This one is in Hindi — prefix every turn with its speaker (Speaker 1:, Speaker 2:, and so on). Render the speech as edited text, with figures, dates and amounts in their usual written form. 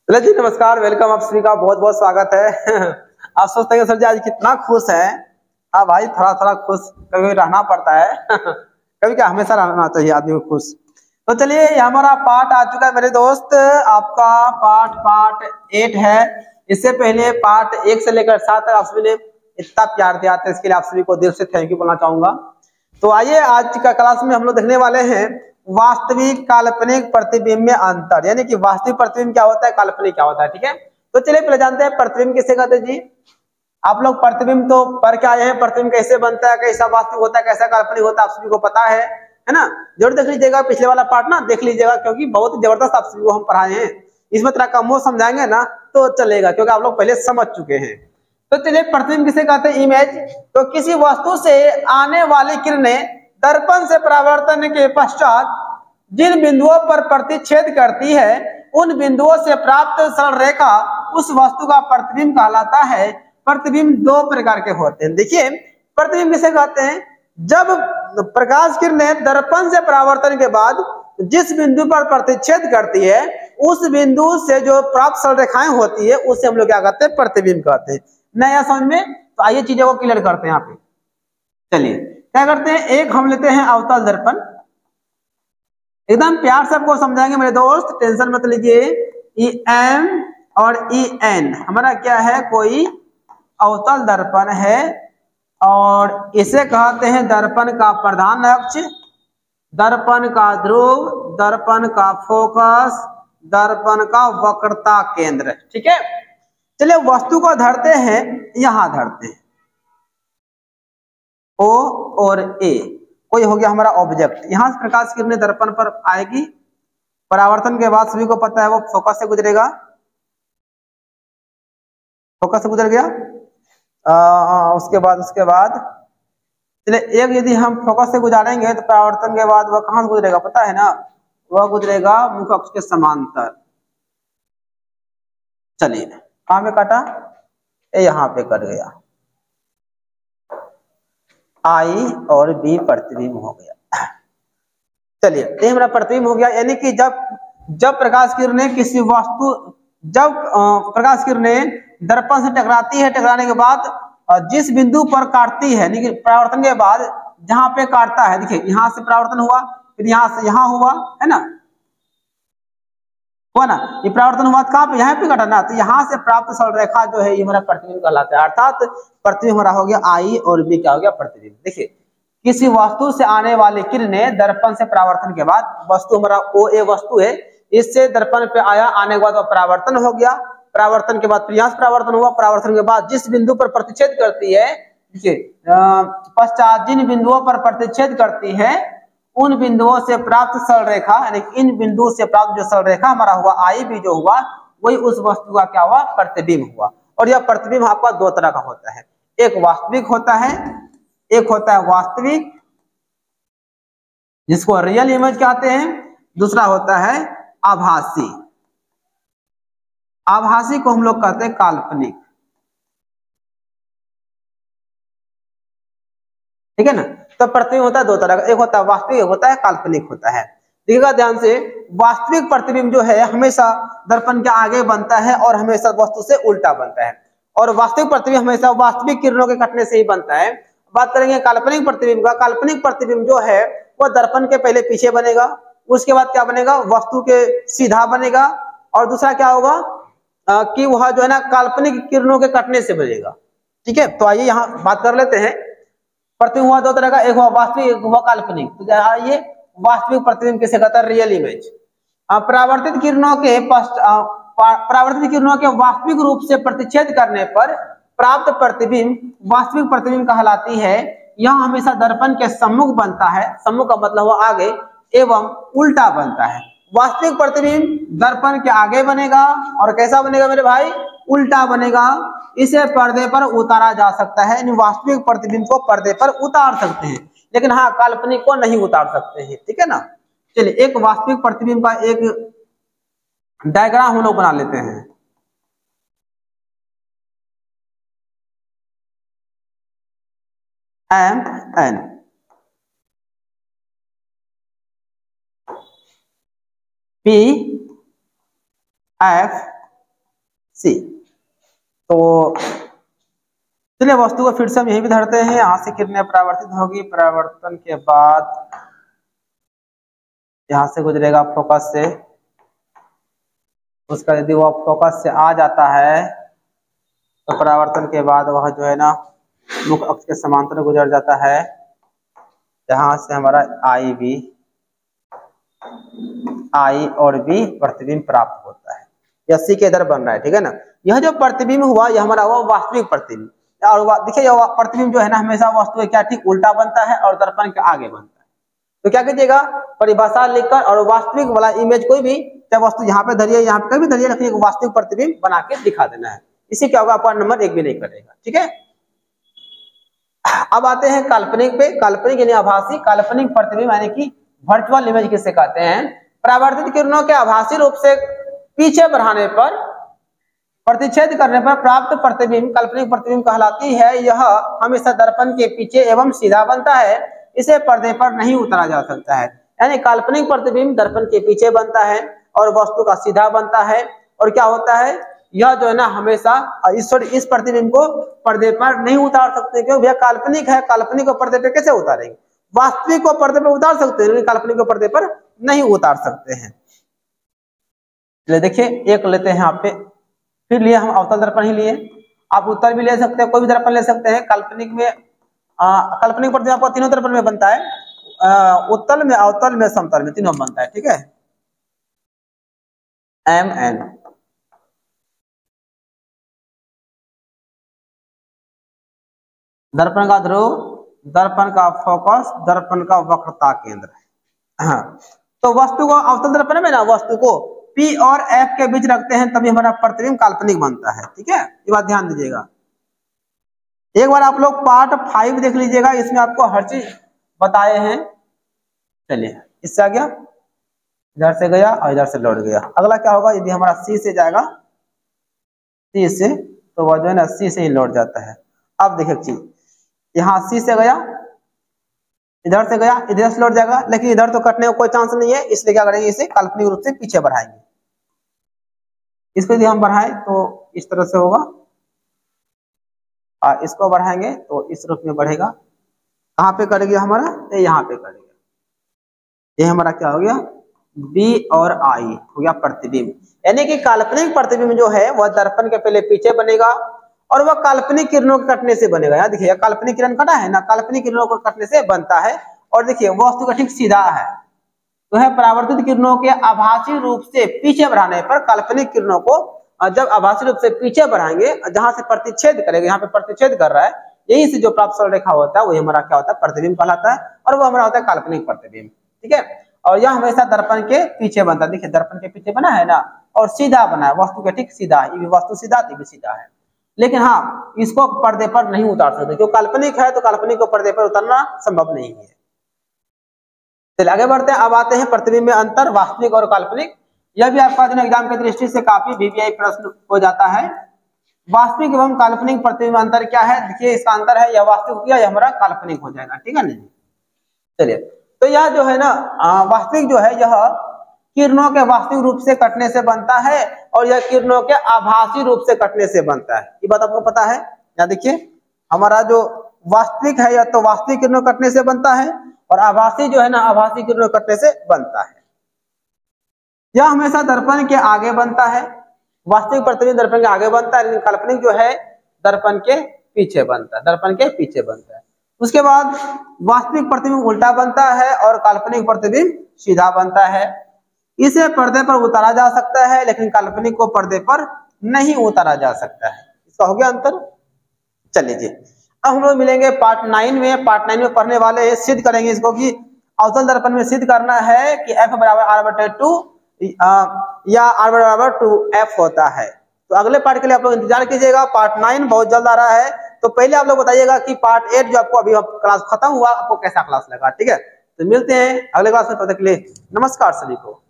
Speaker 1: चलिए जी, नमस्कार, वेलकम, आप सभी का बहुत बहुत स्वागत है। आप सोचते हैं सर जी आज कितना खुश है। हाँ भाई, थोड़ा थोड़ा खुश कभी रहना पड़ता है। कभी क्या हमेशा रहना चाहिए आदमी को खुश। तो चलिए, ये हमारा पार्ट आ चुका है मेरे दोस्त, आपका पार्ट 8 है। इससे पहले पार्ट 1 से लेकर 7 तक आप सभी ने इतना प्यार दिया था, इसके लिए आप सभी को दिल से थैंक यू बोलना चाहूंगा। तो आइए, आज का क्लास में हम लोग देखने वाले हैं वास्तविक काल्पनिक प्रतिबिंब में अंतर, यानी कि वास्तविक प्रतिबिंब क्या होता है, काल्पनिक क्या होता है। ठीक है, तो चलिए पहले जानते हैं प्रतिबिंब किसे कहते हैं जी। आप लोग प्रतिबिंब तो पढ़ के आए हैं, प्रतिबिंब कैसे बनता है, कैसा वास्तविक होता है, कैसा काल्पनिक होता है, आप सभी को पता है ना। जरूर देख लीजिएगा, पिछले वाला पार्ट ना देख लीजिएगा, क्योंकि बहुत जबरदस्त आप सभी को हम पढ़ाए हैं। इसमें तरह का मोह समझाएंगे ना तो चलेगा, क्योंकि आप लोग पहले समझ चुके हैं। तो चलिए, प्रतिबिंब किसे कहते हैं, इमेज। तो किसी वस्तु से आने वाली किरणें दर्पण से परावर्तन के पश्चात जिन बिंदुओं पर प्रतिच्छेद करती है, उन बिंदुओं से प्राप्त सरल रेखा उस वस्तु का प्रतिबिंब कहलाता है। प्रतिबिंब दो प्रकार के होते हैं। देखिए, प्रतिबिंब किसे कहते हैं, जब प्रकाश किरणें दर्पण से परावर्तन के बाद जिस बिंदु पर प्रतिच्छेद करती है, उस बिंदु से जो प्राप्त सरल रेखाएं होती है, उसे हम लोग क्या कहते हैं, प्रतिबिंब कहते हैं। नया समझ में? तो आइए चीजों को क्लियर करते हैं यहाँ पे। चलिए क्या करते हैं, एक हम लेते हैं अवतल दर्पण। एकदम प्यार से आपको समझाएंगे मेरे दोस्त, टेंशन मत लीजिए। ई एम और ई एन हमारा क्या है, कोई अवतल दर्पण है, और इसे कहते हैं दर्पण का प्रधान अक्ष, दर्पण का ध्रुव, दर्पण का फोकस, दर्पण का वक्रता केंद्र। ठीक है, चलिए वस्तु को धरते हैं, यहां धरते हैं O और A, कोई हो गया हमारा ऑब्जेक्ट। यहां से प्रकाश किरणें दर्पण पर आएगी, परावर्तन के बाद सभी को पता है वो फोकस से गुजरेगा, फोकस से गुजर गया। उसके बाद चलिए, एक यदि हम फोकस से गुजारेंगे तो परावर्तन के बाद वह कहां से गुजरेगा पता है ना, वह गुजरेगा मुख्य अक्ष के समांतर। चलिए कहां पे काटा, यहां पे कट गया। आई और बी प्रतिबिंब हो गया। चलिए, ये हमारा प्रतिबिंब हो गया, यानी कि जब प्रकाश किरणें किसी वस्तु, जब प्रकाश किरणें दर्पण से टकराती है, टकराने के बाद जिस बिंदु पर काटती है, यानी कि परावर्तन के बाद जहां पे काटता है, देखिए यहां से परावर्तन हुआ, फिर यहां से यहां हुआ, है ना, हुआ ना, ये परावर्तन हुआ कहां पे, यहां पे काटा ना, तो यहां से प्राप्त सरल रेखा जो है ये हमारा प्रतिबिंब कहलाता है। अर्थात प्रतिबिंब हमारा हो गया आई और बी क्या हो गया, प्रतिबिंब। देखिए, किसी वस्तु से आने वाली किरणें दर्पण से परावर्तन के बाद, वस्तु हमारा ओ ए वस्तु है, इससे दर्पण पे आया, आने के बाद परावर्तन हो गया, परावर्तन के बाद फिर यहाँ से परावर्तन हुआ, परावर्तन के बाद जिस बिंदु पर प्रतिच्छेद करती है, देखिए पश्चात जिन बिंदुओं पर प्रतिच्छेद करती है, उन बिंदुओं से प्राप्त सरल रेखा, यानी इन बिंदुओं से प्राप्त जो सरल रेखा हमारा हुआ आई भी जो हुआ, वही उस वस्तु का क्या हुआ, प्रतिबिंब हुआ। और यह प्रतिबिंब आपका दो तरह का होता है, एक वास्तविक होता है, एक होता है वास्तविक जिसको रियल इमेज कहते हैं, दूसरा होता है आभासी। आभासी को हम लोग कहते हैं काल्पनिक। ठीक है ना, तो प्रतिबिंब होता है दो तरह का, एक होता है वास्तविक, एक होता है काल्पनिक होता है। देखिएगा ध्यान से, वास्तविक प्रतिबिंब जो है हमेशा दर्पण के आगे बनता है और हमेशा वस्तु से उल्टा बनता है, और वास्तविक प्रतिबिंब हमेशा वास्तविक किरणों के कटने से ही बनता है। बात करेंगे काल्पनिक प्रतिबिंब का, काल्पनिक प्रतिबिंब जो है वह दर्पण के पहले पीछे बनेगा, उसके बाद क्या बनेगा, वस्तु के सीधा बनेगा, और दूसरा क्या होगा कि वह जो है ना काल्पनिक किरणों के कटने से बनेगा। ठीक है, तो आइए यहाँ बात कर लेते हैं। प्रतिबिंब हुआ दो तरह का, एक हुआ वास्तविक, एक हुआ काल्पनिक। तो ये वास्तविक प्रतिबिंब किसे कहता है, रियल इमेज। परावर्तित किरणों के परावर्तित किरणों के वास्तविक रूप से प्रतिच्छेद करने पर प्राप्त प्रतिबिंब वास्तविक प्रतिबिंब कहलाती है। यह हमेशा दर्पण के सम्मुख बनता है, सम्मुख का मतलब हुआ आगे, एवं उल्टा बनता है। वास्तविक प्रतिबिंब दर्पण के आगे बनेगा, और कैसा बनेगा मेरे भाई, उल्टा बनेगा। इसे पर्दे पर उतारा जा सकता है, इन वास्तविक प्रतिबिंब को पर्दे पर उतार सकते हैं, लेकिन हाँ काल्पनिक को नहीं उतार सकते हैं। ठीक है ना, चलिए एक वास्तविक प्रतिबिंब का एक डायग्राम हम लोग बना लेते हैं। M N P F C. तो चलिए वस्तु को फिर से हम यहीं भी धरते हैं, यहाँ से किरणें परावर्तित होगी, परावर्तन के बाद यहाँ से गुजरेगा फोकस से, उसका यदि वो फोकस से आ जाता है तो परावर्तन के बाद वह जो है ना मुख्य अक्ष के समांतर गुजर जाता है, जहां से हमारा आई और बी प्रतिबिंब प्राप्त होता है। यह सी के इधर बन रहा है, ठीक है ना। यह जो प्रतिबिंब हुआ यह हमारा हुआ वास्तविक प्रतिबिंब। और देखिए यह प्रतिबिंब जो है ना हमेशा वस्तु क्या ठीक उल्टा बनता है और दर्पण के आगे बनता है। तो क्या कीजिएगा, परिभाषा लिखकर और वास्तविक वाला इमेज कोई भी चाहे वस्तु यहाँ पे धरिए यहाँ पे कहीं भी धरिए, रखिए वास्तविक प्रतिबिंब बना के दिखा देना है। इससे क्या होगा, आपका नंबर एक भी नहीं कटेगा, ठीक है। अब आते हैं काल्पनिक पे। काल्पनिक यानी आभासी, काल्पनिक प्रतिबिंब यानी कि वर्चुअल इमेज किसे कहते हैं। परावर्तित किरणों के आभासी रूप से पीछे बढ़ाने पर, प्रतिच्छेद करने पर प्राप्त प्रतिबिंब काल्पनिक प्रतिबिंब कहलाती है। यह हमेशा दर्पण के पीछे एवं सीधा बनता है, इसे पर्दे पर नहीं उतारा जा सकता है। यानी काल्पनिक प्रतिबिंब दर्पण के पीछे बनता है और वस्तु का सीधा बनता है। और क्या होता है, यह जो है ना हमेशा इस प्रतिबिंब को पर्दे पर नहीं उतार सकते, क्योंकि यह काल्पनिक है। काल्पनिक को पर्दे पर कैसे उतारेंगे, वास्तविक को पर्दे पर उतार सकते हैं लेकिन काल्पनिक को पर्दे पर नहीं उतार सकते हैं। चलिए देखिए एक लेते हैं यहाँ पे, फिर लिए हम अवतल दर्पण ही लिए, आप उत्तल भी ले सकते हैं, कोई भी दर्पण ले सकते हैं। काल्पनिक में काल्पनिक प्रतिबिंब आपको तीनों दर्पण में बनता है, उत्तल में, अवतल में, समतल में, तीनों बनता है, ठीक है। MN दर्पण का ध्रुव, दर्पण का फोकस, दर्पण का वक्रता केंद्र। हाँ। तो वस्तु को अवतल दर्पण में ना वस्तु को P और F के बीच रखते हैं तभी हमारा प्रतिबिंब काल्पनिक बनता है, ठीक है। ये बात ध्यान दीजिएगा। एक बार आप लोग पार्ट 5 देख लीजिएगा, इसमें आपको हर चीज बताए हैं। चलिए इससे आ गया, इधर से गया और इधर से लौट गया। अगला क्या होगा, यदि हमारा C से जाएगा, C से, तो वह जो है ना C से ही लौट जाता है। अब देखिए चीज, यहाँ C से गया, इधर से गया, इधर से लौट जाएगा, लेकिन इधर तो कटने का कोई चांस नहीं है, इसलिए क्या करेंगे, इसे काल्पनिक रूप से पीछे बढ़ाएंगे। इसको यदि हम बढ़ाएं तो इस तरह से होगा, और इसको बढ़ाएंगे तो इस रूप में बढ़ेगा। कहाँ पे कट गया हमारा, यहाँ पे कट गया। ये हमारा क्या हो गया, B और I हो गया प्रतिबिंब। यानी कि काल्पनिक प्रतिबिंब जो है वह दर्पण के पहले पीछे बनेगा और वह काल्पनिक किरणों के कटने से बनेगा। यहाँ देखिए काल्पनिक किरण कटा है ना, काल्पनिक किरणों को कटने से बनता है। और देखिए वस्तु का ठीक सीधा है, तो है परावर्तित किरणों के आभासी रूप से पीछे बढ़ाने पर काल्पनिक किरणों को जब आभासी रूप से पीछे बढ़ाएंगे, जहां से प्रतिच्छेद करेंगे, यहाँ पे प्रतिच्छेद कर रहा है, यही से जो प्राप्त सरल रेखा होता है वही हमारा क्या होता है, प्रतिबिंब कहलाता है। और वो हमारा होता है काल्पनिक प्रतिबिंब, ठीक है। और यह हमेशा दर्पण के पीछे बनता है। देखिए दर्पण के पीछे बना है ना, और सीधा बना है, वस्तु के ठीक सीधा, ये भी वस्तु सीधा, ये भी सीधा है। लेकिन हाँ इसको पर्दे पर नहीं उतार सकते, क्योंकि काल्पनिक है तो काल्पनिक को पर्दे पर उतारना संभव नहीं है। चलिए आगे बढ़ते हैं। अब आते हैं प्रतिबिंब में अंतर, वास्तविक और काल्पनिक। यह भी आपका एग्जाम की दृष्टि से काफी VVI प्रश्न हो जाता है। वास्तविक एवं काल्पनिक प्रतिबिंब अंतर क्या है, देखिए इसका अंतर है, यह वास्तविक किया, यह हमारा काल्पनिक हो जाएगा, ठीक है नहीं। चलिए तो यह जो है ना वास्तविक जो है यह किरणों के वास्तविक रूप से कटने से बनता है और यह किरणों के आभासी रूप से कटने से बनता है। ये बात आपको पता है। यहाँ देखिए हमारा जो वास्तविक है यह तो वास्तविक किरणों कटने से बनता है और आभासी जो है ना आभासी किरणों कटने से बनता है। यह हमेशा दर्पण के आगे बनता है, वास्तविक प्रतिबिंब दर्पण के आगे बनता है, लेकिन काल्पनिक जो है दर्पण के पीछे बनता है, दर्पण के पीछे बनता है। उसके बाद वास्तविक प्रतिबिंब उल्टा बनता है और काल्पनिक प्रतिबिंब सीधा बनता है। इसे पर्दे पर उतारा जा सकता है लेकिन काल्पनिक को पर्दे पर नहीं उतारा जा सकता है। इसका हो गया अंतर। चलिए जी अब हम लोग मिलेंगे पार्ट 9 में। पार्ट 9 में पढ़ने वाले हैं, सिद्ध करेंगे इसको कि अवतल दर्पण में सिद्ध करना है कि F बराबर R/2 या R/2F होता है। तो अगले पार्ट के लिए आप लोग इंतजार कीजिएगा। पार्ट 9 बहुत जल्द आ रहा है। तो पहले आप लोग बताइएगा कि पार्ट 8 जो आपको अभी क्लास खत्म हुआ आपको कैसा क्लास लगा, ठीक है। तो मिलते हैं अगले क्लास में, तब तक के लिए नमस्कार सभी को।